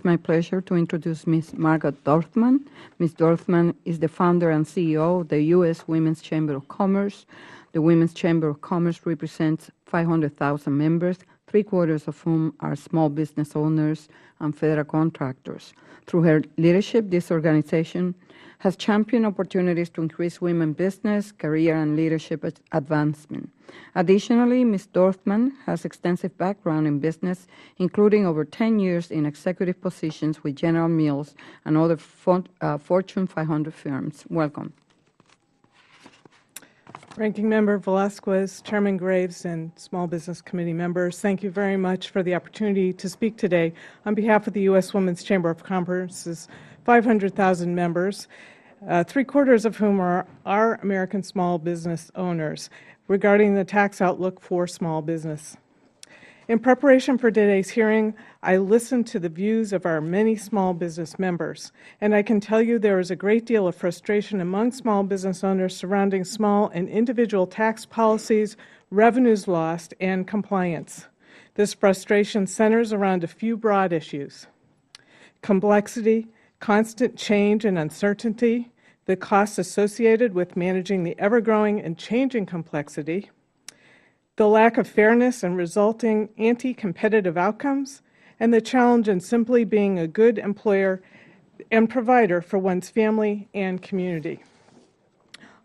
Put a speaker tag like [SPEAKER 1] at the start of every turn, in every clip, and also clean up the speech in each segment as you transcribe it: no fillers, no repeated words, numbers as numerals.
[SPEAKER 1] It's my pleasure to introduce Ms. Margot Dorfman. Ms. Dorfman is the founder and CEO of the U.S. Women's Chamber of Commerce. The Women's Chamber of Commerce represents 500,000 members, three-quarters of whom are small business owners and federal contractors. Through her leadership, this organization has championed opportunities to increase women business, career, and leadership advancement. Additionally, Ms. Dorfman has extensive background in business, including over 10 years in executive positions with General Mills and other Fortune 500 firms. Welcome.
[SPEAKER 2] Ranking Member Velasquez, Chairman Graves, and Small Business Committee members, thank you very much for the opportunity to speak today on behalf of the U.S. Women's Chamber of Commerce's 500,000 members, three-quarters of whom are American small business owners, regarding the tax outlook for small business. In preparation for today's hearing, I listened to the views of our many small business members, and I can tell you there is a great deal of frustration among small business owners surrounding small and individual tax policies, revenues lost, and compliance. This frustration centers around a few broad issues: complexity, constant change and uncertainty, the costs associated with managing the ever-growing and changing complexity, the lack of fairness and resulting anti-competitive outcomes, and the challenge in simply being a good employer and provider for one's family and community.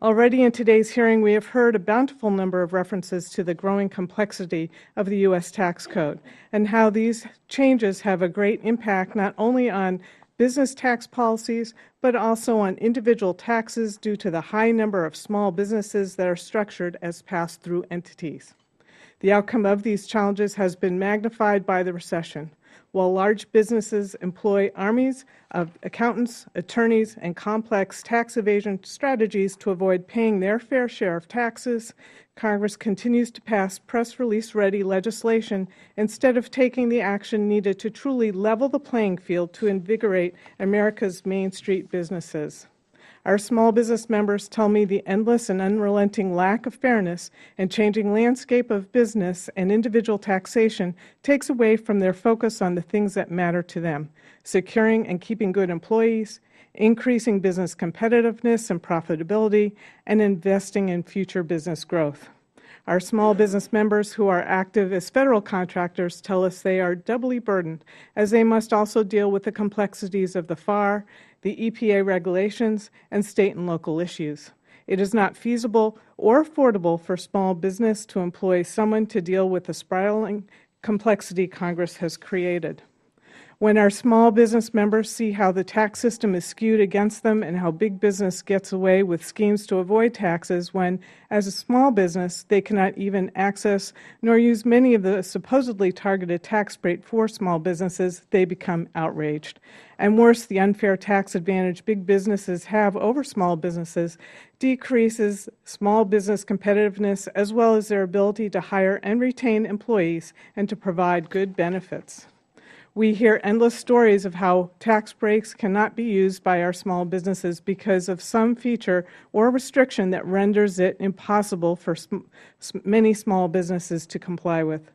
[SPEAKER 2] Already in today's hearing, we have heard a bountiful number of references to the growing complexity of the U.S. tax code and how these changes have a great impact not only on business tax policies, but also on individual taxes due to the high number of small businesses that are structured as pass-through entities. The outcome of these challenges has been magnified by the recession. While large businesses employ armies of accountants, attorneys, and complex tax evasion strategies to avoid paying their fair share of taxes, Congress continues to pass press release-ready legislation instead of taking the action needed to truly level the playing field to invigorate America's Main Street businesses. Our small business members tell me the endless and unrelenting lack of fairness and changing landscape of business and individual taxation takes away from their focus on the things that matter to them: securing and keeping good employees, increasing business competitiveness and profitability, and investing in future business growth. Our small business members who are active as federal contractors tell us they are doubly burdened, as they must also deal with the complexities of the FAR, the EPA regulations, and state and local issues. It is not feasible or affordable for small business to employ someone to deal with the spiraling complexity Congress has created. When our small business members see how the tax system is skewed against them and how big business gets away with schemes to avoid taxes when, as a small business, they cannot even access nor use many of the supposedly targeted tax breaks for small businesses, they become outraged. And worse, the unfair tax advantage big businesses have over small businesses decreases small business competitiveness as well as their ability to hire and retain employees and to provide good benefits. We hear endless stories of how tax breaks cannot be used by our small businesses because of some feature or restriction that renders it impossible for many small businesses to comply with.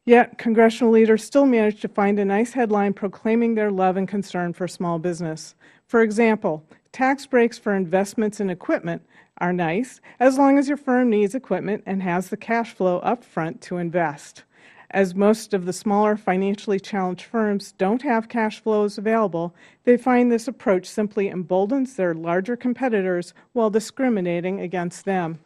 [SPEAKER 2] Yet, congressional leaders still manage to find a nice headline proclaiming their love and concern for small business. For example, tax breaks for investments in equipment are nice as long as your firm needs equipment and has the cash flow up front to invest. As most of the smaller financially challenged firms don't have cash flows available, they find this approach simply emboldens their larger competitors while discriminating against them.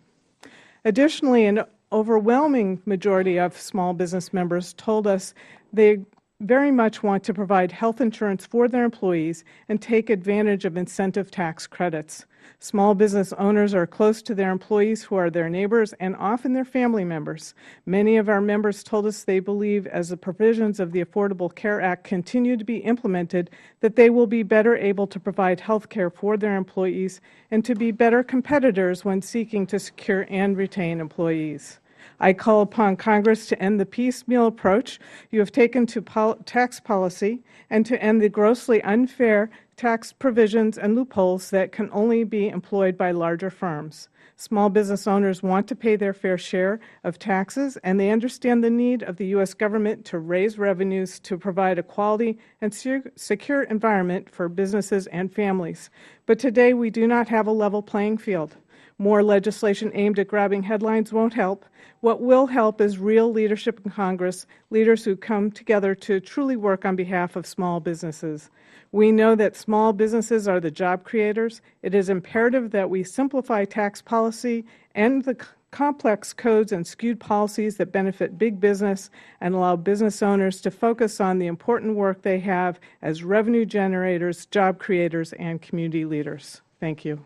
[SPEAKER 2] Additionally, an overwhelming majority of small business members told us they very much want to provide health insurance for their employees and take advantage of incentive tax credits. Small business owners are close to their employees who are their neighbors and often their family members. Many of our members told us they believe as the provisions of the Affordable Care Act continue to be implemented that they will be better able to provide health care for their employees and to be better competitors when seeking to secure and retain employees. I call upon Congress to end the piecemeal approach you have taken to tax policy and to end the grossly unfair tax provisions and loopholes that can only be employed by larger firms. Small business owners want to pay their fair share of taxes, and they understand the need of the U.S. government to raise revenues to provide a quality and secure environment for businesses and families. But today we do not have a level playing field. More legislation aimed at grabbing headlines won't help. What will help is real leadership in Congress, leaders who come together to truly work on behalf of small businesses. We know that small businesses are the job creators. It is imperative that we simplify tax policy and the complex codes and skewed policies that benefit big business and allow business owners to focus on the important work they have as revenue generators, job creators, and community leaders. Thank you.